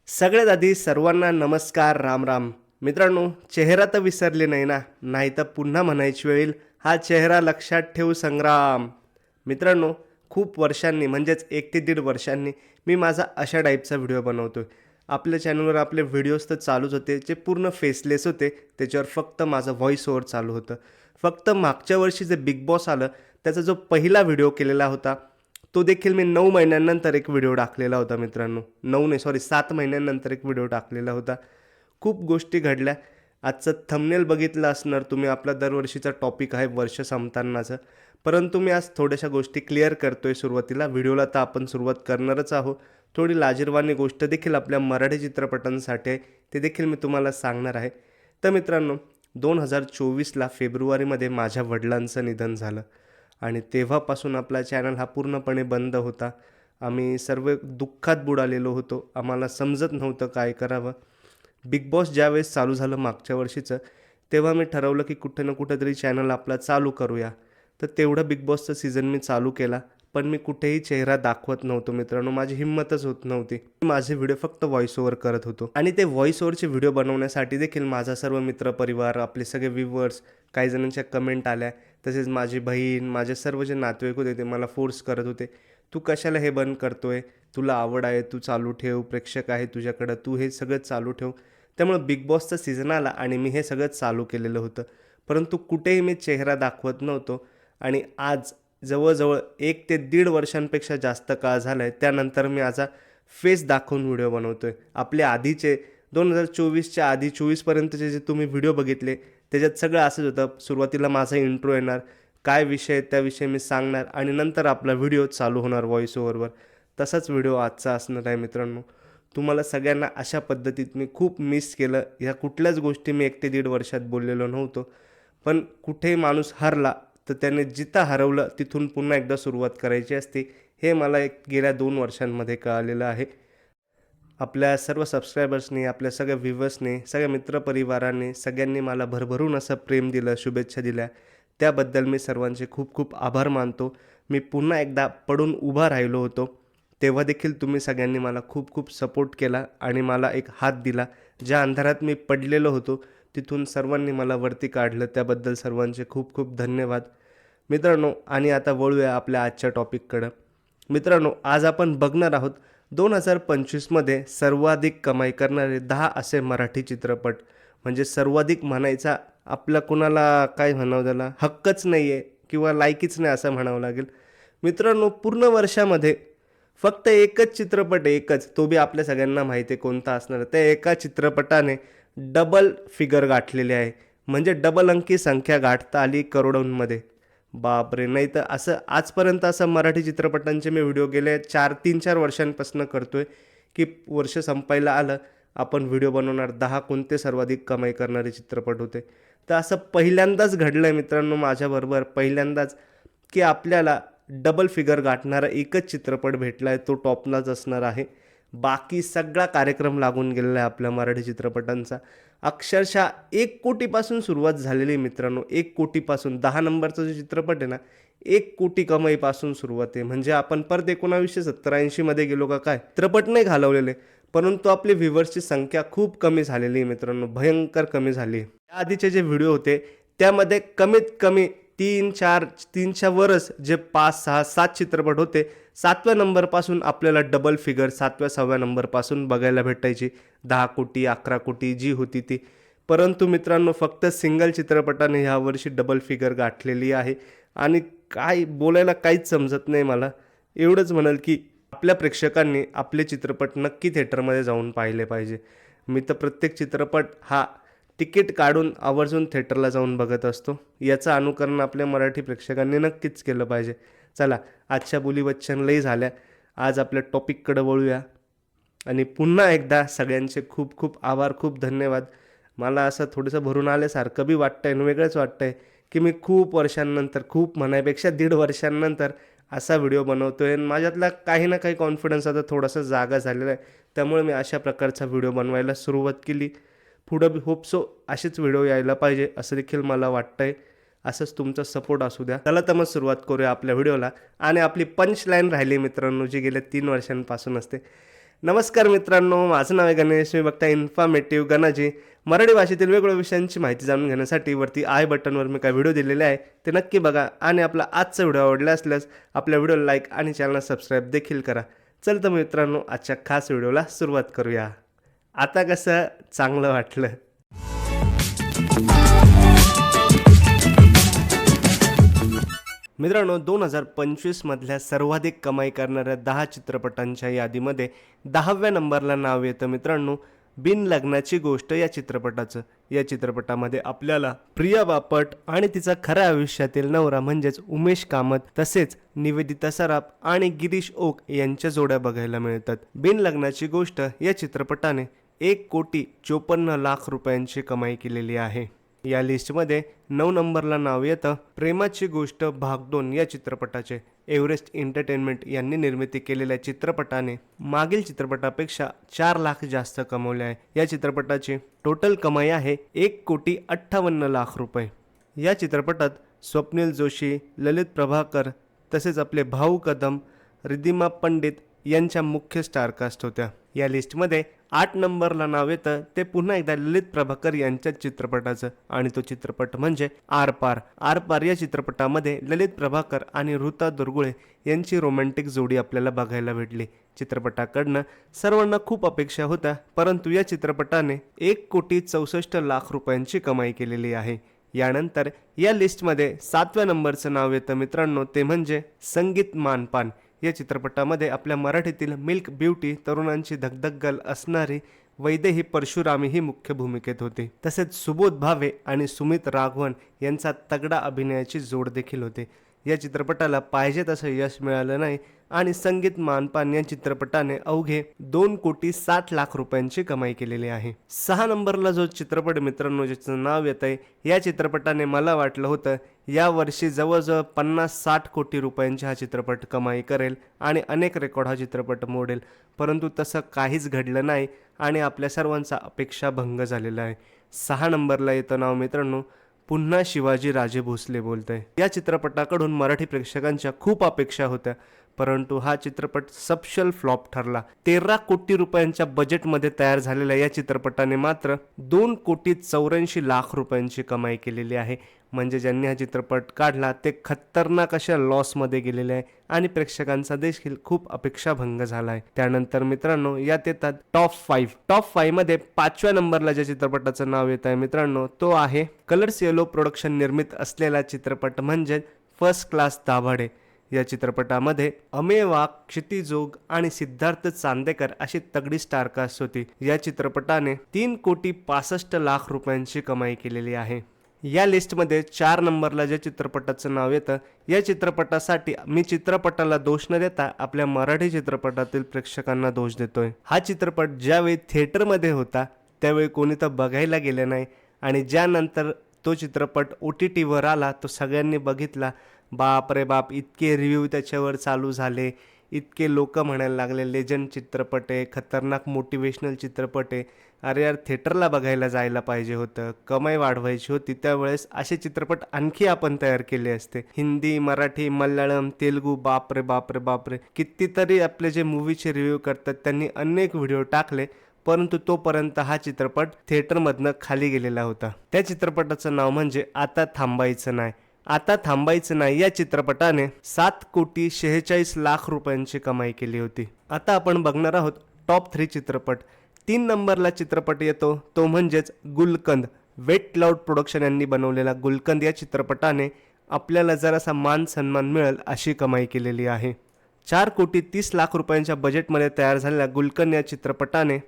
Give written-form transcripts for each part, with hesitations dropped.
सगळ्यात आधी सर्वांना नमस्कार, राम राम. मित्रांनो, चेहरा तर विसरले नाही ना, नाही तर पुन्हा म्हणायची वेळ येईल, हा चेहरा लक्षात ठेवू संग्राम. मित्रांनो, खूप वर्षांनी म्हणजेच 1 ते दीड वर्षांनी मी माझा अशा टाईपचा व्हिडिओ बनवतोय. आपल्या चॅनलवर आपले व्हिडिओज तर चालूच होते, जे पूर्ण फेसलेस होते. त्याच्यावर फक्त माझं व्हॉईस ओव्हर चालू होतं. फक्त मागच्या वर्षी जे बिग बॉस आलं, त्याचा जो पहिला व्हिडिओ केलेला होता, तो देखील मी 9 महिन्यानंतर एक व्हिडिओ टाकलेला होता मित्रांनो. 9 नाही सॉरी 7 महिन्यानंतर एक व्हिडिओ टाकलेला होता. खूप गोष्टी घडल्या. आजचं थंबनेल बघितलं असणार तुम्ही. आपला दरवर्षीचा टॉपिक आहे वर्ष संपतानाचं. परंतु मी आज थोड्याशा गोष्टी क्लिअर करतोय सुरुवातीला. व्हिडिओला तर आपण सुरुवात करणारच आहोत. थोडी लाजिरवाणी गोष्ट देखील आपल्या मराठी चित्रपटांसाठी आहे. ते देखील मी तुम्हाला सांगणार आहे. तर मित्रांनो, 2024ला फेब्रुवारीमध्ये माझ्या वडिलांचं निधन झालं. आणि तेव्हापासून आपला चॅनल हा पूर्णपणे बंद होता. आम्ही सर्व दुःखात बुडालेलो होतो. आम्हाला समजत नव्हतं काय करावं. बिग बॉस ज्यावेळेस चालू झालं मागच्या वर्षीचं, तेव्हा मी ठरवलं की कुठे ना कुठेतरी चॅनल आपला चालू करूया. तर तेवढं बिग बॉसचा सीझन मी चालू केला. पण मी कुठेही चेहरा दाखवत नव्हतो मित्रांनो. माझी हिंमतच होत नव्हती. मी माझे व्हिडिओ फक्त व्हॉईस ओव्हर करत होतो. आणि ते व्हॉईस ओव्हरचे व्हिडिओ बनवण्यासाठी देखील माझा सर्व मित्रपरिवार, आपले सगळे व्ह्यूवर्स, काही जणांच्या कमेंट आल्या. तसेच माझी बहीण, माझे सर्व जे नातेवाईक होते ते मला फोर्स करत होते. "तू कशाला हे बंद करतोय? तुला आवड आहे, तू चालू ठेव. प्रेक्षक आहे तुझ्याकडं, तू हे सगळं चालू ठेव." त्यामुळे बिग बॉसचा सीझन आला आणि मी हे सगळं चालू केलेलं होतं. परंतु कुठेही मी चेहरा दाखवत नव्हतो. आणि आज जवळजवळ 1 ते दीड वर्षांपेक्षा जास्त काळ झाला आहे. त्यानंतर मी माझा फेस दाखवून व्हिडिओ बनवतोय. आपले आधीचे 2024च्या आधी 24पर्यंतचे जे तुम्ही व्हिडिओ बघितले, त्याच्यात सगळं असंच होतं. सुरुवातीला माझा इंट्रो येणार, काय विषय आहे त्याविषयी मी सांगणार आणि नंतर आपला व्हिडिओ चालू होणार व्हॉईस ओव्हरवर. तसाच व्हिडिओ आजचा असणार आहे मित्रांनो. तुम्हाला सगळ्यांना अशा पद्धतीत मी खूप मिस केलं. ह्या कुठल्याच गोष्टी मी 1 ते दीड वर्षात बोललेलो नव्हतो. पण कुठेही माणूस हरला, तर त्याने जिथं हरवलं तिथून पुन्हा एकदा सुरुवात करायची असते. हे मला गेल्या 2 वर्षांमध्ये कळालेलं आहे. आपल्या सर्व सबस्क्रायबर्सनी, आपल्या सगळ्या व्ह्यूवर्सनी, सगळ्या मित्रपरिवाराने, सगळ्यांनी मला भरभरून असं प्रेम दिलं, शुभेच्छा दिल्या. त्याबद्दल मी सर्वांचे खूप खूप आभार मानतो. मी पुन्हा एकदा पडून उभा राहिलो होतो. तेव्हा देखील तुम्ही सगळ्यांनी मला खूप खूप सपोर्ट केला आणि मला एक हात दिला. ज्या अंधारात मी पडलेलो होतो, तिथून सर्वांनी मला वरती काढलं. त्याबद्दल सर्वांचे खूप खूप धन्यवाद. मित्रांनो, आणि आता वळूया आपल्या आजच्या टॉपिककडं. मित्रांनो, आज आपण बघणार आहोत 2025मध्ये सर्वाधिक कमाई करणारे 10 असे मराठी चित्रपट. म्हणजे सर्वाधिक म्हणायचा आपला कुणाला काय म्हणावं, त्याला हक्कच नाही आहे किंवा लायकीच नाही असं म्हणावं लागेल. मित्रांनो, पूर्ण वर्षामध्ये फक्त एकच चित्रपट आहे, एकच. तो बी आपल्या सगळ्यांना माहिती आहे कोणता असणार आहे. त्या एका चित्रपटाने डबल फिगर गाठलेली आहे. म्हणजे डबल अंकी संख्या गाठता आली करोडोंमध्ये. बापरे! नाही तर असं आजपर्यंत असं मराठी चित्रपटांचे मी व्हिडिओ गेले 3-4 वर्षांपासून करतोय, की वर्ष संपायला आलं, आपण व्हिडिओ बनवणार 10 कोणते सर्वाधिक कमाई करणारे चित्रपट होते. तर असं पहिल्यांदाच घडलं आहे मित्रांनो माझ्याबरोबर, पहिल्यांदाच, की आपल्याला डबल फिगर गाठणारा एकच चित्रपट भेटला आहे, तो टॉपलाच असणार आहे. बाकी सगळा कार्यक्रम लागून गेलेला आहे आपल्या मराठी चित्रपटांचा. अक्षरशः 1 कोटीपासून सुरुवात झालेली आहे मित्रांनो. 1 कोटीपासून 10 नंबरचा जो चित्रपट आहे ना, 1 कोटी कमाईपासून सुरुवात आहे. म्हणजे आपण परत 1970-80 मध्ये गेलो का काय? चित्रपट नाही घालवलेले, परंतु आपले व्ह्यूवर्सची संख्या खूप कमी झालेली आहे मित्रांनो, भयंकर कमी झाली आहे. त्याआधीचे जे व्हिडिओ होते, त्यामध्ये कमीत कमी 3-4 3च्या वरच जे 5, 6, 7 चित्रपट होते, 7व्या नंबरपासून आपल्याला डबल फिगर 7व्या 6व्या नंबरपासून बघायला भेटायची. 10 कोटी, 11 कोटी जी होती ती. परंतु मित्रांनो, फक्त सिंगल चित्रपटाने ह्यावर्षी डबल फिगर गाठलेली आहे. आणि काय बोलायला काहीच समजत नाही मला. एवढंच म्हणाल की आपल्या प्रेक्षकांनी आपले चित्रपट नक्की थिएटरमध्ये जाऊन पाहिले पाहिजे. मी तर प्रत्येक चित्रपट हा तिकीट काढून आवर्जून थिएटरला जाऊन बघत असतो. याचं अनुकरण आपल्या मराठी प्रेक्षकांनी नक्कीच केलं पाहिजे. चला, आजच्या बोलीवचन लई झाल्या. आज आपल्या टॉपिककडे वळूया. आणि पुन्हा एकदा सगळ्यांचे खूप खूप आभार, खूप धन्यवाद. मला असं थोडंसं भरून आल्यासारखं बी वाटतंय आणि वेगळंच वाटतंय, की मी खूप वर्षांनंतर, खूप म्हणायपेक्षा दीड वर्षांनंतर असा व्हिडिओ बनवतोय आणि माझ्यातला काही ना काही कॉन्फिडन्स आता थोडासा जागा झालेला आहे. त्यामुळे मी अशा प्रकारचा व्हिडिओ बनवायला सुरुवात केली. पुढं बी होप सो असेच व्हिडिओ यायला पाहिजे असं देखील मला वाटतंय. असंच तुमचा सपोर्ट असू द्या. चला तर मग सुरुवात करूया आपल्या व्हिडिओला. आणि आपली पंच लाईन राहिली मित्रांनो, जी गेल्या 3 वर्षांपासून असते. नमस्कार मित्रांनो, माझं नाव आहे गणेश. मी बघता इन्फॉर्मेटिव्ह गणाजी. मराठी भाषेतील वेगवेगळ्या विषयांची माहिती जाणून घेण्यासाठी वरती आय बटनवर मी काय व्हिडिओ दिलेले आहे ते नक्की बघा आणि आपला आजचा व्हिडिओ आवडला असल्यास आपल्या व्हिडिओला लाईक आणि चॅनलला सबस्क्राईब देखील करा. चल तर मित्रांनो, आजच्या खास व्हिडिओला सुरुवात करूया. आता कसं चांगलं वाटलं. मित्रांनो, 2025 मधल्या सर्वाधिक कमाई करणाऱ्या 10 चित्रपटांच्या यादीमध्ये 10व्या नंबरला नाव येतं मित्रांनो बिन लग्नाची गोष्ट या चित्रपटाचं. या चित्रपटामध्ये आपल्याला प्रिया बापट आणि तिचा खऱ्या आयुष्यातील नवरा म्हणजेच उमेश कामत तसेच निवेदिता सराफ आणि गिरीश ओक यांच्या जोड्या बघायला मिळतात. बिन लग्नाची गोष्ट या चित्रपटाने 1,54,00,000 रुपयांची कमाई केलेली आहे. या लिस्टमध्ये 9 नंबरला नाव येतं प्रेमाची गोष्ट भाग 2 या चित्रपटाचे. एव्हरेस्ट एंटरटेनमेंट यांनी निर्मिती केलेल्या चित्रपटाने मागील चित्रपटापेक्षा 4 लाख जास्त कमवले आहे. या चित्रपटाची टोटल कमाई आहे 1,58,00,000 रुपये. या चित्रपटात स्वप्नील जोशी, ललित प्रभाकर तसेच आपले भाऊ कदम, रिधिमा पंडित यांच्या मुख्य स्टारकास्ट होत्या. या लिस्टमध्ये 8 नंबरला नाव येतं ते पुन्हा एकदा ललित प्रभाकर यांच्या चित्रपटाचं आणि तो चित्रपट म्हणजे आरपार. आरपार या चित्रपटामध्ये ललित प्रभाकर आणि ऋता दुर्गुळे यांची रोमॅन्टिक जोडी आपल्याला बघायला भेटली. चित्रपटाकडनं सर्वांना खूप अपेक्षा होत्या, परंतु या चित्रपटाने 1,64,00,000 रुपयांची कमाई केलेली आहे. यानंतर या लिस्टमध्ये 7व्या नंबरचं नाव येतं मित्रांनो ते म्हणजे संगीत मानपान. या चित्रपटामध्ये आपल्या मराठीतील मिल्क ब्युटी तरुणांची धगधगल असणारी वैदेही परशुरामी ही मुख्य भूमिकेत होती. तसेच सुबोध भावे आणि सुमित राघवन यांचा तगडा अभिनयाची जोड देखील होते. या चित्रपटाला पाहिजे तसं यश मिळालं नाही आणि संगीत मानपान या चित्रपटाने अवघे 2,60,00,000 रुपयांची कमाई केलेली आहे. 6 नंबरला जो चित्रपट मित्रांनो ज्याचं नाव येत आहे, या चित्रपटाने मला वाटलं होतं या वर्षी जवळजवळ 50-60 कोटी रुपयांची हा चित्रपट कमाई करेल आणि अनेक रेकॉर्ड हा चित्रपट मोडेल, परंतु तसं काहीच घडलं नाही आणि आपल्या सर्वांचा अपेक्षा भंग झालेला आहे. 6 नंबरला येतं नाव मित्रांनो पुन्हा शिवाजी राजे भोसले बोलतंय. या चित्रपटाकडून मराठी प्रेक्षकांच्या खूप अपेक्षा होत्या, परंतु हा चित्रपट सपशेल फ्लॉप ठरला. 13 कोटी रुपयांच्या बजेटमध्ये तयार झालेल्या या चित्रपटाने मात्र 2,84,00,000 रुपयांची कमाई केलेली आहे. म्हणजे ज्यांनी हा चित्रपट काढला ते खतरनाक अशा लॉसमध्ये गेलेले आहे आणि प्रेक्षकांचा देखील खूप अपेक्षाभंग झाला आहे. त्यानंतर मित्रांनो यात येतात टॉप 5. टॉप 5 मध्ये 5व्या नंबरला ज्या चित्रपटाचं नाव येत आहे मित्रांनो तो आहे कलर्स येलो प्रोडक्शन निर्मित असलेला चित्रपट म्हणजे फर्स्ट क्लास दाभाडे. या चित्रपटामध्ये अमेय वाघ, क्षितिज जोग आणि सिद्धार्थ चांदेकर अशी तगडी स्टारकास्ट होती. या चित्रपटाने 3,65,00,000 रुपयांची कमाई केलेली आहे. या लिस्टमध्ये 4 नंबरला ज्या चित्रपटाचं नाव येतं या चित्रपटासाठी मी चित्रपटाला दोष न देता आपल्या मराठी चित्रपटातील प्रेक्षकांना दोष देतोय. हा चित्रपट ज्यावेळी थिएटरमध्ये होता त्यावेळी कोणी तर बघायला गेलं नाही आणि ज्यानंतर तो चित्रपट OTTवर आला तो सगळ्यांनी बघितला. बाप रे बाप, इतके रिव्ह्यू त्याच्यावर चालू झाले, इतके लोक म्हणायला लागले लेजंड चित्रपट आहे, खतरनाक मोटिवेशनल चित्रपट आहे. अरे यार, थिएटरला बघायला जायला पाहिजे होतं, कमाई वाढवायची होती. त्यावेळेस असे चित्रपट आणखी आपण तयार केले असते. हिंदी, मराठी, मल्याळम, तेलुगू, बापरे बापरे बापरे, कितीतरी आपले जे मूवीचे रिव्ह्यू करतात त्यांनी अनेक व्हिडिओ टाकले, परंतु तोपर्यंत हा चित्रपट थिएटरमधनं खाली गेलेला होता. त्या चित्रपटाचं नाव म्हणजे आता थांबायचं नाही. आता थांबायचं नाही या चित्रपटाने 7,46,00,000 रुपयांची कमाई केली होती. आता आपण बघणार आहोत टॉप 3 चित्रपट. 3 नंबरला चित्रपट येतो तो म्हणजेच गुलकंद. वेट क्लाउड प्रोडक्शन यांनी बनवलेला गुलकंद या चित्रपटाने आपल्याला जरासा मान सन्मान मिळेल अशी कमाई केलेली आहे. 4,30,00,000 रुपयांच्या बजेटमध्ये तयार झालेल्या गुलकंद या चित्रपटाने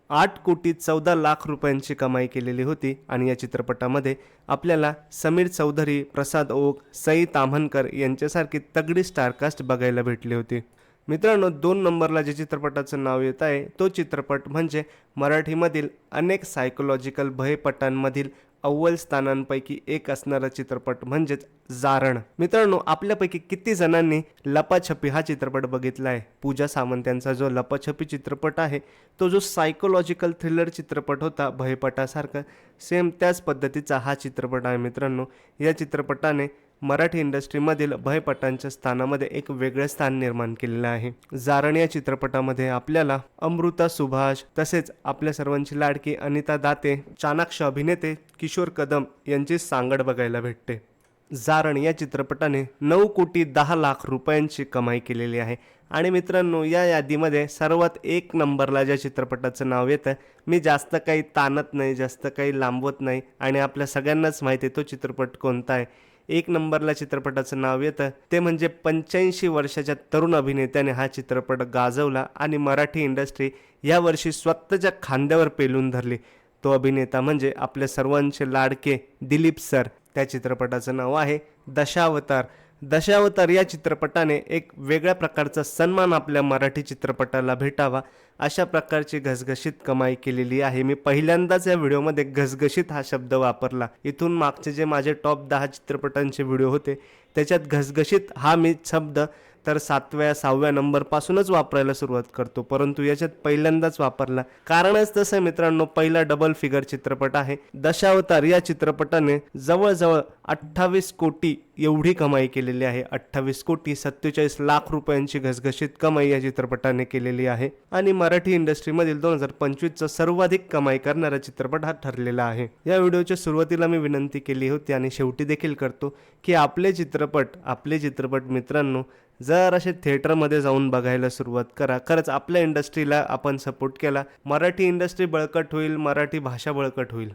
8,14,00,000 रुपयांची कमाई केलेली होती आणि या चित्रपटामध्ये आपल्याला समीर चौधरी, प्रसाद ओक, सई ताम्हणकर यांच्यासारखी तगडी स्टारकास्ट बघायला भेटली होती. मित्रांनो 2 नंबरला जे चित्रपटाचं नाव येत आहे तो चित्रपट म्हणजे मराठीमधील अनेक सायकोलॉजिकल भयपटांमधील अव्वल स्थानांपैकी एक असणारा चित्रपट म्हणजेच जारण. मित्रांनो आपल्यापैकी किती जणांनी लपाछपी हा चित्रपट बघितला आहे? पूजा सावंत यांचा जो लपाछपी चित्रपट आहे तो जो सायकोलॉजिकल थ्रिलर चित्रपट होता भयपटासारखा, सेम त्याच पद्धतीचा हा चित्रपट आहे. मित्रांनो या चित्रपटाने मराठी इंडस्ट्रीमधील भयपटांच्या स्थानामध्ये एक वेगळे स्थान निर्माण केलेलं आहे. जारण या चित्रपटामध्ये आपल्याला अमृता सुभाष तसेच आपल्या सर्वांची लाडकी अनिता दाते, चाणाक्ष अभिनेते किशोर कदम यांची सांगड बघायला भेटते. जारण या चित्रपटाने 9,10,00,000 रुपयांची कमाई केलेली आहे. आणि मित्रांनो, या यादीमध्ये सर्वात एक नंबरला ज्या चित्रपटाचं नाव येतं, मी जास्त काही ताणत नाही, जास्त काही लांबवत नाही आणि आपल्या सगळ्यांनाच माहिती आहे तो चित्रपट कोणता आहे. एक नंबरला चित्रपटाचं नाव येतं ते म्हणजे 85 वर्षाच्या तरुण अभिनेत्याने हा चित्रपट गाजवला आणि मराठी इंडस्ट्री यावर्षी स्वतःच्या खांद्यावर पेलून धरली. तो अभिनेता म्हणजे आपल्या सर्वांचे लाडके दिलीप सर. त्या चित्रपटाचं नाव आहे दशावतार. दशावतार या चित्रपटाने एक वेगळ्या प्रकारचा सन्मान आपल्या मराठी चित्रपटाला भेटावा अशा प्रकारची घसघशीत कमाई केलेली आहे. मी पहिल्यांदाच या व्हिडिओमध्ये घसघशीत हा शब्द वापरला. इथून मागचे जे माझे टॉप 10 चित्रपटांचे व्हिडिओ होते त्याच्यात घसघशीत हा मी शब्द तर 7व्या 6व्या नंबरपासूनच वापरायला सुरुवात करतो, परंतु याच्यात पहिल्यांदाच वापरला. कारणच तसं मित्रांनो, पहिला डबल फिगर चित्रपट आहे. दशावतार या चित्रपटाने जवळजवळ 28 कोटी एवढी कमाई केलेली आहे. 28,47,00,000 रुपयांची घसघशीत कमाई या चित्रपटाने केलेली आहे आणि मराठी इंडस्ट्रीमधील 2025चा सर्वाधिक कमाई करणारा चित्रपट हा ठरलेला आहे. या व्हिडिओच्या सुरुवातीला मी विनंती केली होती आणि शेवटी देखील करतो की आपले चित्रपट मित्रांनो जर असे थिएटरमध्ये जाऊन बघायला सुरुवात करा. खरंच आपल्या इंडस्ट्रीला आपण सपोर्ट केला, मराठी इंडस्ट्री बळकट होईल, मराठी भाषा बळकट होईल.